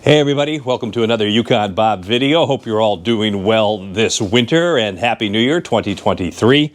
Hey everybody, welcome to another Yukon Bob video. Hope you're all doing well this winter and Happy New Year 2023.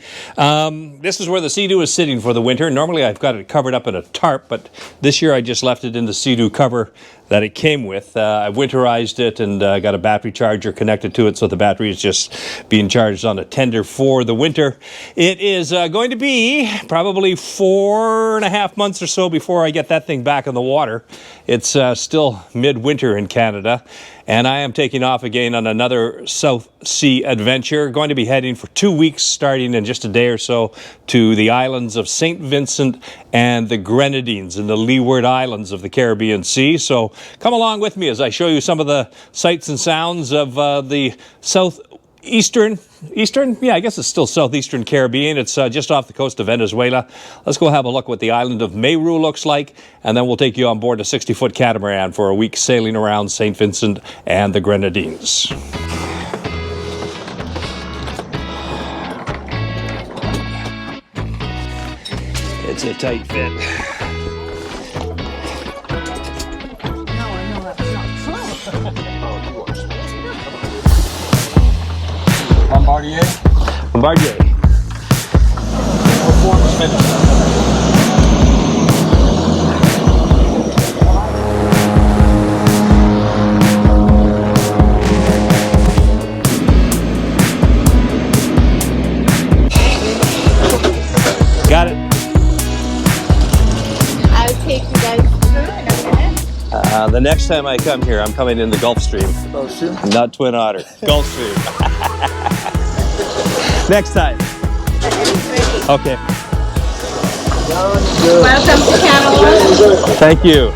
This is where the Sea-Doo is sitting for the winter. Normally I've got it covered up in a tarp, but this year I just left it in the Sea-Doo cover that it came with. I've winterized it and got a battery charger connected to it, so the battery is just being charged on a tender for the winter. It is going to be probably 4.5 months or so before I get that thing back in the water. It's still midwinter in Canada, and I am taking off again on another South Sea adventure. Going to be heading for 2 weeks, starting in just a day or so, to the islands of St. Vincent and the Grenadines in the Leeward Islands of the Caribbean Sea. So come along with me as I show you some of the sights and sounds of the southeastern, yeah, I guess it's still southeastern Caribbean. It's just off the coast of Venezuela. Let's go have a look what the island of Mayreau looks like, and then we'll take you on board a 60-foot catamaran for a week sailing around St. Vincent and the Grenadines. It's a tight fit. Bombardier. Bombardier. Performance finish. Got it. I would take you guys through in a minute. The next time I come here, I'm coming in the Gulf Stream. Gulf Stream? Not Twin Otter. Gulf Stream. Next time. Okay. Welcome to Canouan. Thank you.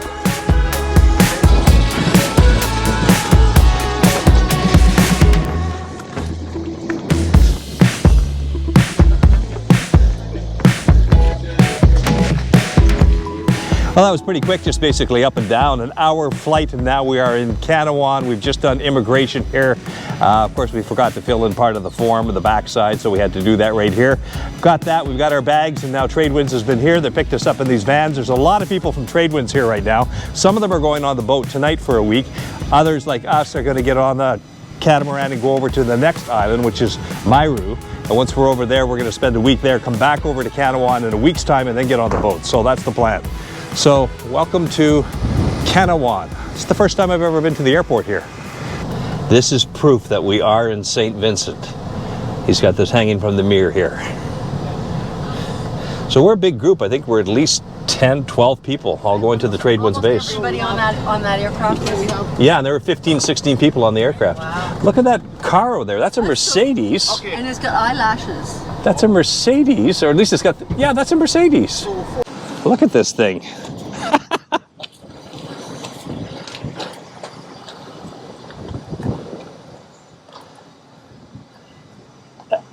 Well, that was pretty quick, just basically up and down, an hour flight, and now we are in Canouan. We've just done immigration here. Of course, we forgot to fill in part of the form of the backside, so we had to do that right here. Got that, we've got our bags, and now Tradewinds has been here. They picked us up in these vans. There's a lot of people from Tradewinds here right now. Some of them are going on the boat tonight for a week. Others, like us, are going to get on the catamaran and go over to the next island, which is Mayreau. And once we're over there, we're going to spend a week there, come back over to Canouan in a week's time, and then get on the boat. So that's the plan. So, welcome to Canouan. It's the first time I've ever been to the airport here. This is proof that we are in St. Vincent. He's got this hanging from the mirror here. So we're a big group. I think we're at least 10, 12 people all going to the Tradewinds base. Everybody on that aircraft? Yeah, and there were 15, 16 people on the aircraft. Wow. Look at that car over there. That's a Mercedes. Okay. And it's got eyelashes. That's a Mercedes, or at least it's got, yeah, that's a Mercedes. Look at this thing.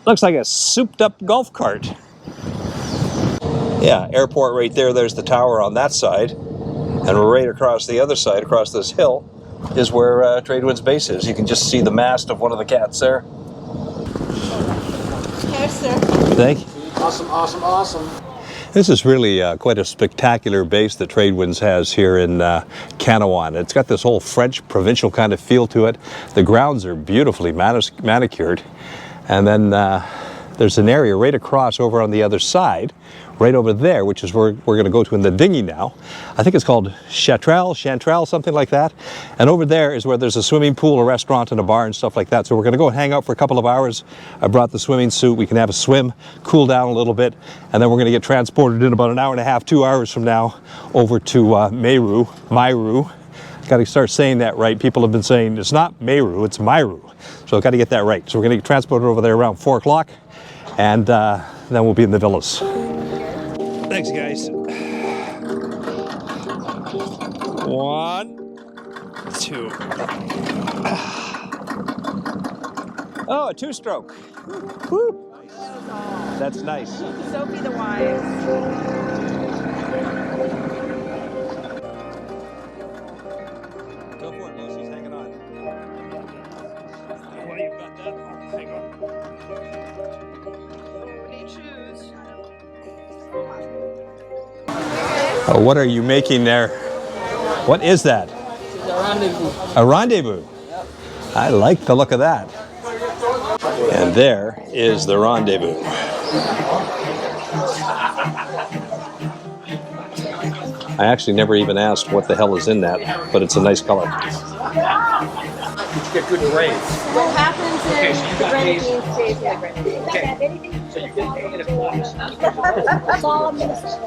Looks like a souped up golf cart. Yeah, airport right there. There's the tower on that side. And right across the other side, across this hill, is where Tradewinds base is. You can just see the mast of one of the cats there. Here, sir. Thank you. Awesome, awesome, awesome. This is really quite a spectacular base that Tradewinds has here in Canouan. It's got this whole French provincial kind of feel to it. The grounds are beautifully manicured. And then there's an area right across over on the other side, right over there, which is where we're going to go to in the dinghy now. I think it's called Chantrelle, something like that. And over there is where there's a swimming pool, a restaurant, and a bar and stuff like that. So we're going to go and hang out for a couple of hours. I brought the swimming suit. We can have a swim, cool down a little bit, and then we're going to get transported in about an hour and a half, 2 hours from now, over to Mayreau. Got to start saying that right. People have been saying it's not Mayreau, it's Mayreau. So I've got to get that right. So we're going to get transported over there around 4 o'clock, and then we'll be in the villas. Thanks, guys. 1, 2. Oh, a 2-stroke. Woo. That's nice. Sophie the Wise. Go for it, Lucy's hanging on. Well, you've got that. Hang on. What are you making there? What is that? a rendezvous. A rendezvous. I like the look of that. And there is the rendezvous. I actually never even asked what the hell is in that, but it's a nice color. You get good rays. What happens Okay, is so you the got grenadine these. stays with the grenadine. Okay. So you get paid in a box. That's all I'm going to say.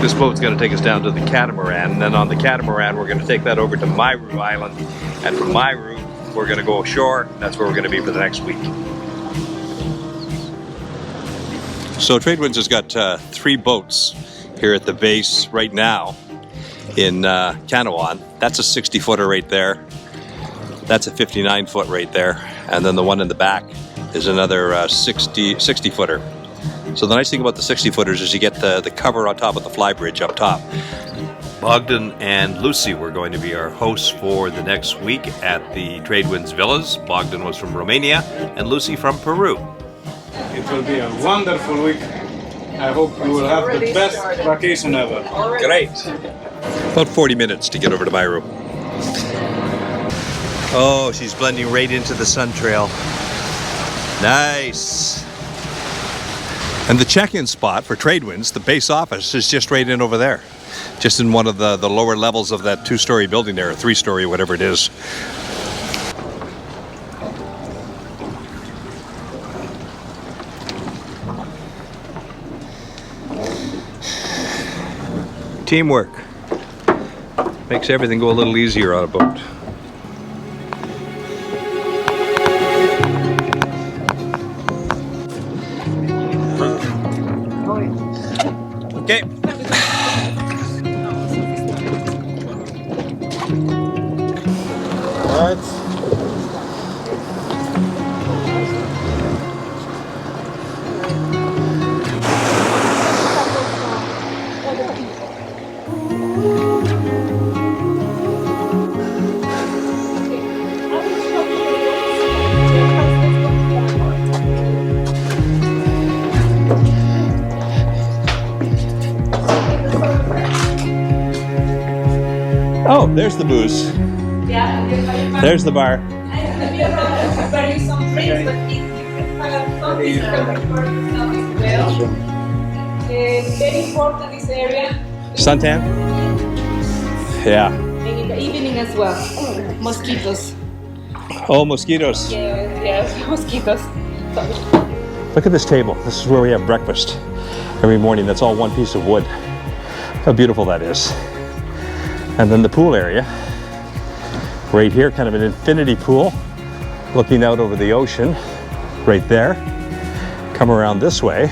This boat's going to take us down to the catamaran, and then on the catamaran we're going to take that over to Mayreau Island, and from Mayreau we're going to go ashore. That's where we're going to be for the next week. So Tradewinds has got 3 boats here at the base right now in Canouan. That's a 60-footer right there. That's a 59-foot right there. And then the one in the back is another 60-footer. So the nice thing about the 60-footers is you get the cover on top of the flybridge up top. Bogdan and Lucy were going to be our hosts for the next week at the Tradewinds Villas. Bogdan was from Romania and Lucy from Peru. It will be a wonderful week. I hope you will have the best vacation ever. Great. About 40 minutes to get over to Mayreau. Oh, she's blending right into the sun trail. Nice. And the check-in spot for Tradewinds, the base office, is just right in over there. Just in one of the lower levels of that 2-story building there, or 3-story, whatever it is. Teamwork makes everything go a little easier on a boat. Okay. Oh, there's the booze. There's the bar. Very important this area. Suntan? Yeah. And in the evening as well. Mosquitoes. Oh, mosquitoes. Yes, mosquitoes. Look at this table. This is where we have breakfast every morning. That's all one piece of wood. How beautiful that is. And then the pool area. Right here, kind of an infinity pool. Looking out over the ocean. Right there. Come around this way.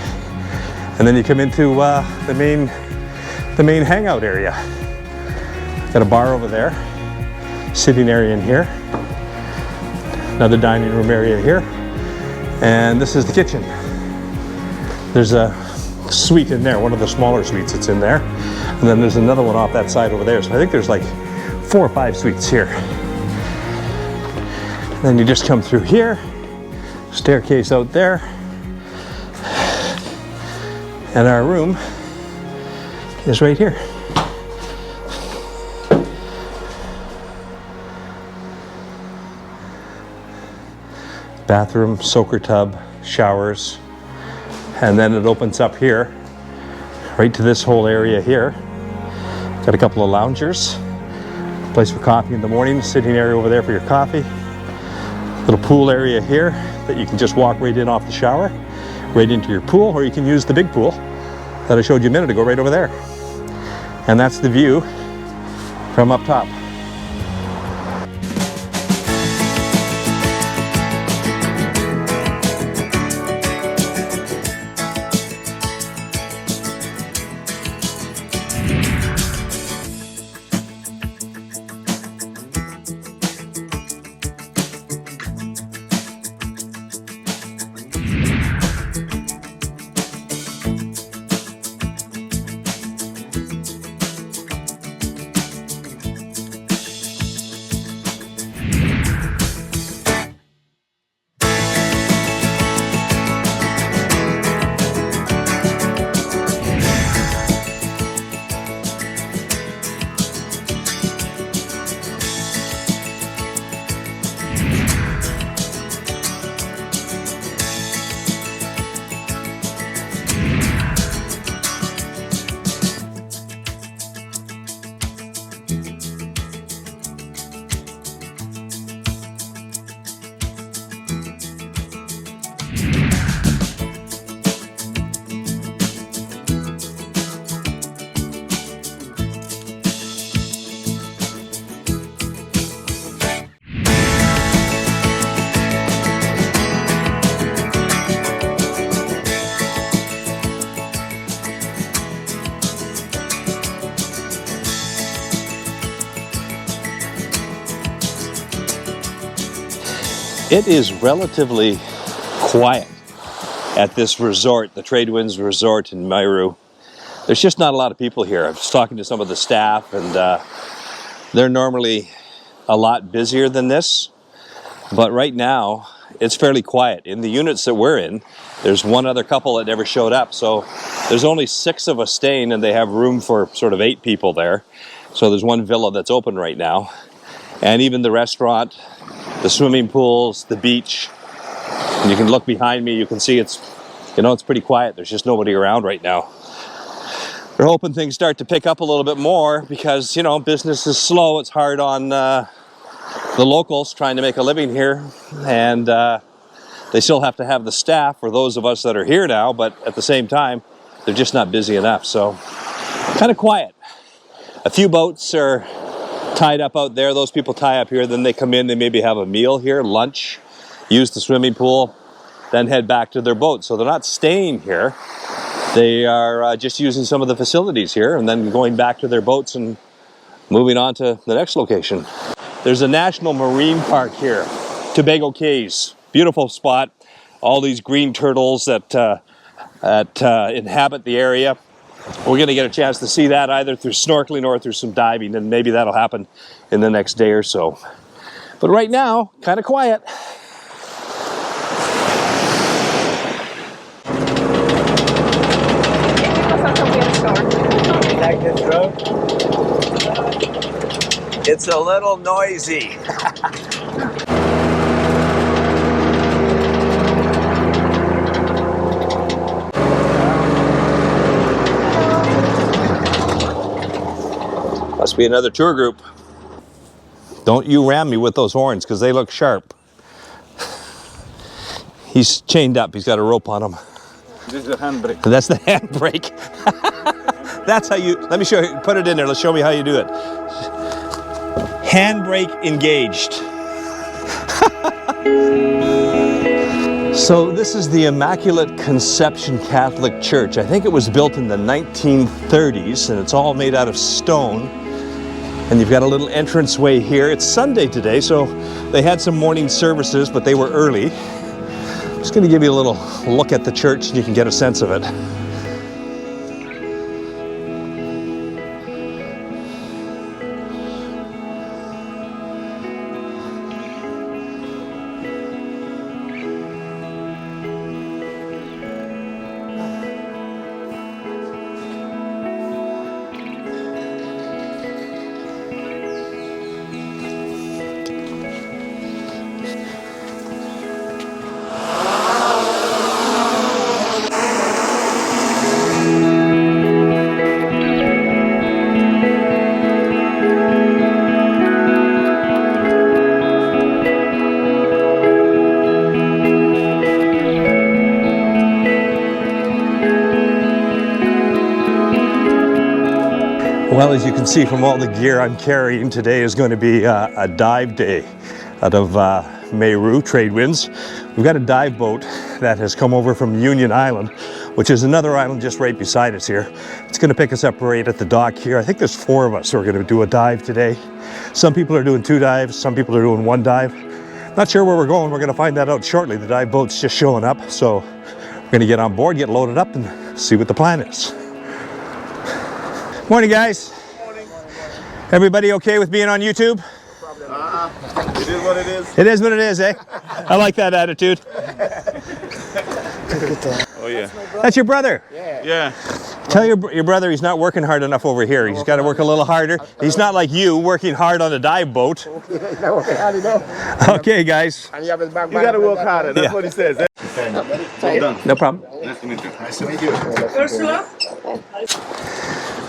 And then you come into the main hangout area. Got a bar over there. Sitting area in here. Another dining room area here. And this is the kitchen. There's a suite in there, one of the smaller suites that's in there. And then there's another one off that side over there. So I think there's like 4 or 5 suites here. And then you just come through here, staircase out there. And our room is right here. Bathroom, soaker tub, showers, and then it opens up here, right to this whole area here. Got a couple of loungers, place for coffee in the morning, sitting area over there for your coffee. Little pool area here that you can just walk right in off the shower, right into your pool, or you can use the big pool that I showed you a minute ago right over there. And that's the view from up top. It is relatively quiet at this resort, the Trade Winds Resort in Mayreau. There's just not a lot of people here. I was talking to some of the staff, and they're normally a lot busier than this. But right now, it's fairly quiet. In the units that we're in, there's one other couple that never showed up. So there's only 6 of us staying, and they have room for sort of 8 people there. So there's one villa that's open right now. And even the restaurant, the swimming pools, the beach. And you can look behind me, you can see it's pretty quiet. There's just nobody around right now. We're hoping things start to pick up a little bit more because, business is slow. It's hard on the locals trying to make a living here. And they still have to have the staff for those of us that are here now, but at the same time, they're just not busy enough. So kind of quiet. A few boats are tied up out there. Those people tie up here, then they come in, they maybe have a meal here, lunch, use the swimming pool, then head back to their boat. So they're not staying here. They are just using some of the facilities here and then going back to their boats and moving on to the next location. There's a national marine park here, Tobago Cays. Beautiful spot. All these green turtles that inhabit the area. We're going to get a chance to see that either through snorkeling or through some diving, and maybe that'll happen in the next day or so. But right now, kind of quiet. It's a little noisy. Must be another tour group. Don't you ram me with those horns because they look sharp. He's chained up. He's got a rope on him. This is the handbrake. That's the handbrake. That's how you, let me show you, put it in there. Let's show me how you do it. Handbrake engaged. So this is the Immaculate Conception Catholic Church. I think it was built in the 1930s, and it's all made out of stone. And you've got a little entranceway here. It's Sunday today, so they had some morning services, but they were early. I'm just going to give you a little look at the church, and you can get a sense of it. Well, as you can see from all the gear I'm carrying, today is going to be a dive day out of Mayreau, Trade Winds. We've got a dive boat that has come over from Union Island, which is another island just right beside us here. It's going to pick us up right at the dock here. I think there's 4 of us who are going to do a dive today. Some people are doing 2 dives, some people are doing 1 dive. Not sure where we're going. We're going to find that out shortly. The dive boat's just showing up, so we're going to get on board, get loaded up, and see what the plan is. Morning, guys. Morning. Everybody okay with being on YouTube? It is what it is. It is what it is, eh? I like that attitude. Oh yeah. That's your brother. Yeah. Tell your brother he's not working hard enough over here. He's got to work a little harder. He's not like you, working hard on a dive boat. Okay, guys. You gotta work harder. That's what he says. Well done. No problem. Nice to meet you. Nice to meet you.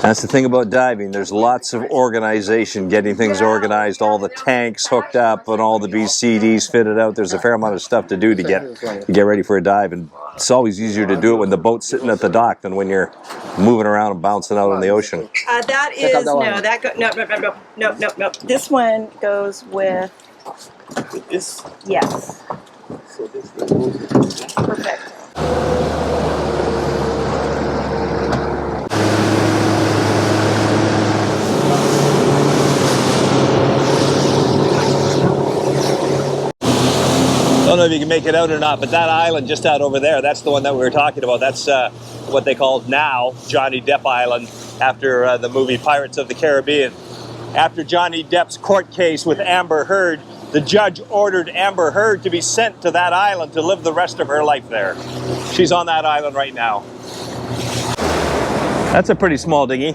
That's the thing about diving. There's lots of organization, getting things organized, all the tanks hooked up and all the BCDs fitted out. There's a fair amount of stuff to do to get ready for a dive. And it's always easier to do it when the boat's sitting at the dock than when you're moving around and bouncing out in the ocean. That is, no. This one goes with this. Yes. Perfect. Don't know if you can make it out or not, but that island just out over there, that's the one that we were talking about. That's what they call now Johnny Depp Island after the movie Pirates of the Caribbean. After Johnny Depp's court case with Amber Heard, the judge ordered Amber Heard to be sent to that island to live the rest of her life there. She's on that island right now. That's a pretty small dinghy.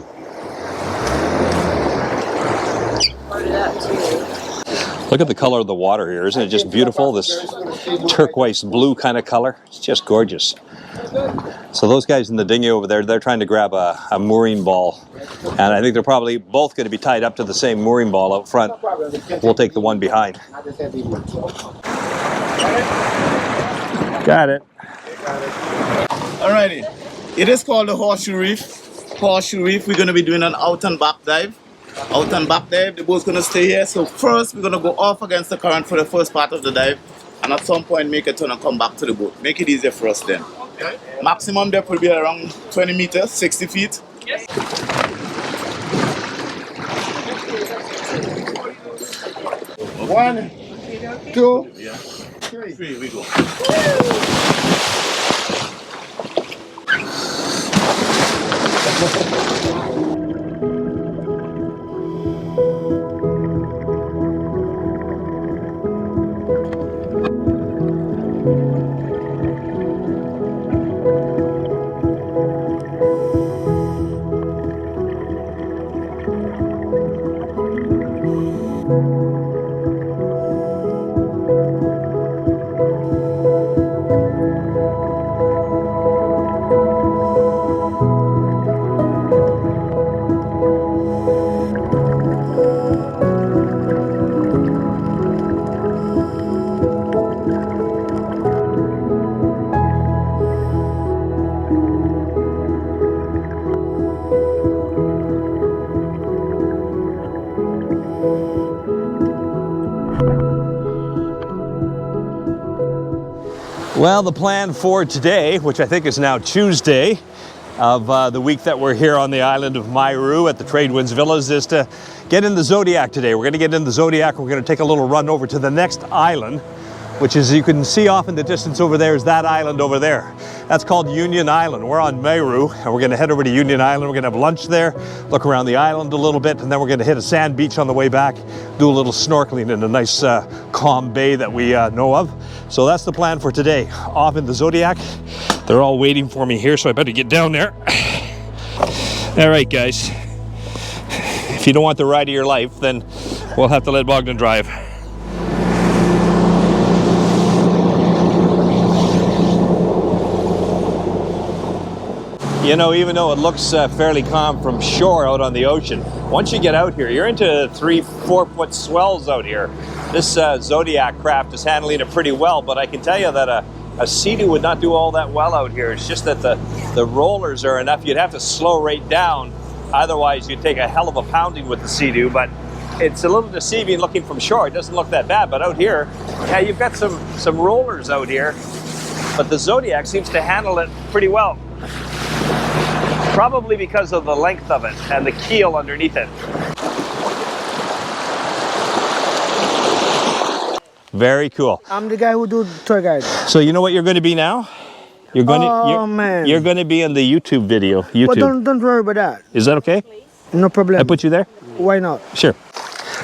Look at the color of the water here. Isn't it just beautiful? This turquoise blue kind of color. It's just gorgeous. So those guys in the dinghy over there, they're trying to grab a mooring ball. And I think they're probably both going to be tied up to the same mooring ball out front. We'll take the one behind. Got it. Alrighty. It is called the Horseshoe Reef. Horseshoe Reef, we're going to be doing an out and back dive. Out and back dive, the boat's going to stay here. So first, we're going to go off against the current for the first part of the dive. And at some point, make a turn and come back to the boat. Make it easier for us then. Okay. Maximum depth will be around 20 meters, 60 feet. Yes. 1, 2, 3, we go. Well, the plan for today, which I think is now Tuesday of the week that we're here on the island of Mayreau at the Tradewinds Villas, is to get in the Zodiac today. We're going to get in the Zodiac. We're going to take a little run over to the next island, which is, you can see off in the distance over there, is that island over there. That's called Union Island. We're on Mayreau, and we're going to head over to Union Island. We're going to have lunch there, look around the island a little bit, and then we're going to hit a sand beach on the way back, do a little snorkeling in a nice calm bay that we know of. So that's the plan for today. Off in the Zodiac. They're all waiting for me here, so I better get down there. All right, guys. If you don't want the ride of your life, then we'll have to let Bogdan drive. You know, even though it looks fairly calm from shore out on the ocean, once you get out here, you're into 3-4 foot swells out here. This Zodiac craft is handling it pretty well, but I can tell you that a Sea-Doo would not do all that well out here. It's just that the rollers are enough. You'd have to slow right down. Otherwise, you'd take a hell of a pounding with the Sea-Doo, but it's a little deceiving looking from shore. It doesn't look that bad, but out here, yeah, you've got some rollers out here, but the Zodiac seems to handle it pretty well. Probably because of the length of it and the keel underneath it. Very cool. I'm the guy who do tour guide. So you know what you're going to be now? You're going man. You're going to be in the YouTube video. YouTube. Well, don't worry about that. Is that okay? No problem. I put you there? Why not? Sure.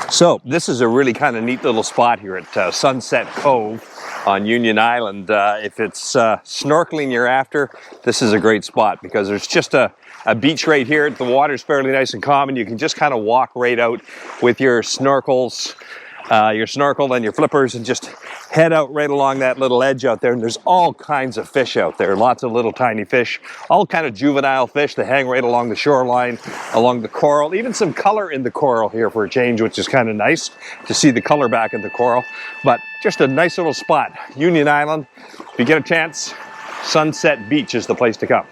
So this is a really kind of neat little spot here at Sunset Cove on Union Island. If it's snorkeling you're after, this is a great spot because there's just a beach right here. The water's fairly nice and calm, and you can just kind of walk right out with your snorkels, your snorkel and your flippers, and just head out right along that little edge out there. And there's all kinds of fish out there, lots of little tiny fish, all kind of juvenile fish that hang right along the shoreline, along the coral, even some color in the coral here for a change, which is kind of nice to see the color back in the coral. But just a nice little spot. Union Island, if you get a chance, Sunset Beach is the place to come.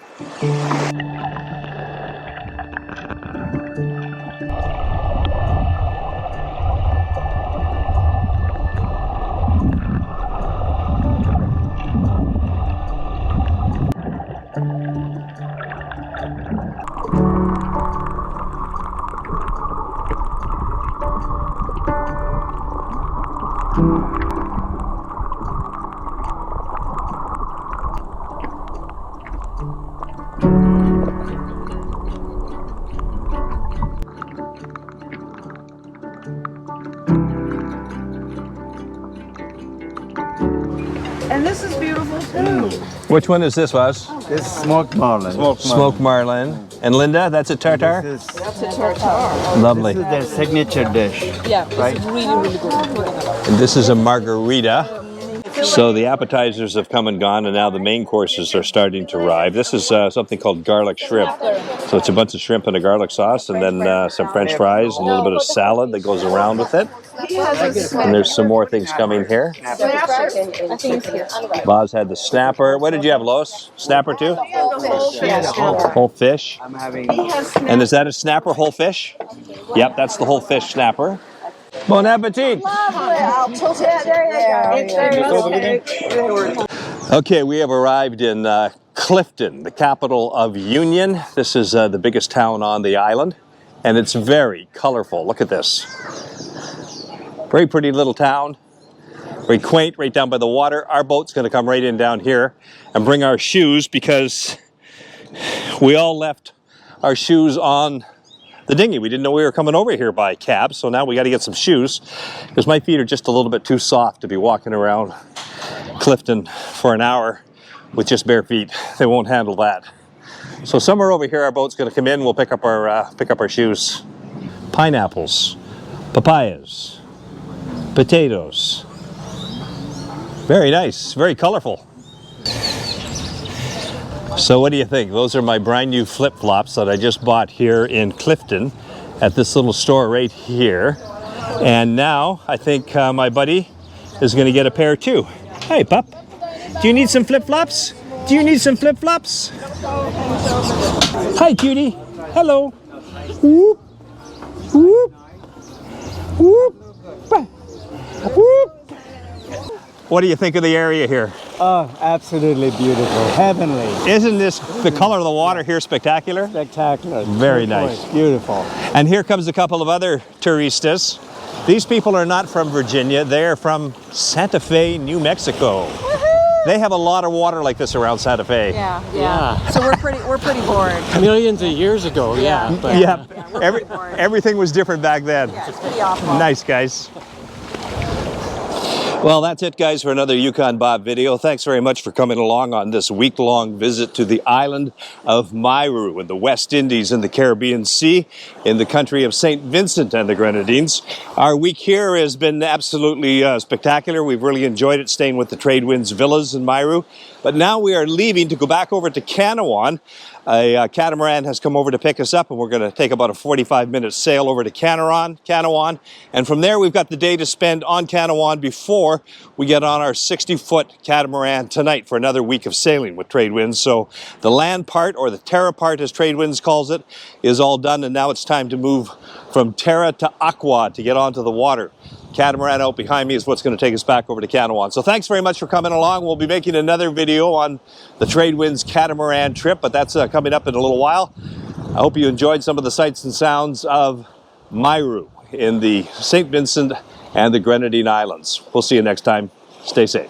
And this is beautiful too. Which one is this, Waz? This is smoked marlin. Smoked marlin. And Linda, that's a tartar? This Lovely. is their signature dish. Yeah, Right. it's really, really good. And this is a margarita. So the appetizers have come and gone, and now the main courses are starting to arrive. This is something called garlic shrimp. So it's a bunch of shrimp in a garlic sauce, and then some French fries, and a little bit of salad that goes around with it. And there's some more things coming here. Boz had the snapper. What did you have, Lois? Snapper too? Whole fish. I'm having And is that a snapper, whole fish? Yep, that's the whole fish snapper. Bon appetit! I'll tilt it. There you go. Okay, we have arrived in Clifton, the capital of Union. This is the biggest town on the island, and it's very colorful. Look at this. Very pretty little town. Very quaint, right down by the water. Our boat's going to come right in down here and bring our shoes because we all left our shoes on the dinghy. We didn't know we were coming over here by cab, so now we got to get some shoes because my feet are just a little bit too soft to be walking around Clifton for an hour with just bare feet. They won't handle that. So somewhere over here, our boat's going to come in. We'll pick up our shoes. Pineapples, papayas, potatoes. Very nice, very colorful. So what do you think? Those are my brand new flip-flops that I just bought here in Clifton at this little store right here. And now I think my buddy is going to get a pair too. Hey, pup. Do you need some flip-flops? Do you need some flip-flops? Hi, cutie. Hello. Whoop. Whoop. Whoop. Whoop. What do you think of the area here? oh, absolutely beautiful, heavenly, Isn't this, the color of the water here spectacular? spectacular. Very Good nice. point. Beautiful. And here comes a couple of other turistas. These people are not from Virginia. They're from Santa Fe, New Mexico. They have a lot of water like this around Santa Fe. Yeah. So we're pretty bored. Millions of years ago, yeah. But Yeah. Everything was different back then. It's pretty awful. Nice, guys. Well, that's it, guys, for another Yukon Bob video. Thanks very much for coming along on this week-long visit to the island of Mayreau in the West Indies in the Caribbean Sea in the country of St. Vincent and the Grenadines. Our week here has been absolutely spectacular. We've really enjoyed it staying with the Tradewinds Villas in Mayreau. But now we are leaving to go back over to Canouan. A catamaran has come over to pick us up, and we're going to take about a 45-minute sail over to Canouan. And from there, we've got the day to spend on Canouan before we get on our 60-foot catamaran tonight for another week of sailing with Tradewinds. So the land part, or the Terra part as Tradewinds calls it, is all done, and now it's time to move from Terra to Aqua to get onto the water. Catamaran out behind me is what's going to take us back over to Canouan. So thanks very much for coming along. We'll be making another video on the Tradewinds catamaran trip, but that's coming up in a little while. I hope you enjoyed some of the sights and sounds of Mayreau in the St. Vincent and the Grenadine Islands. We'll see you next time. Stay safe.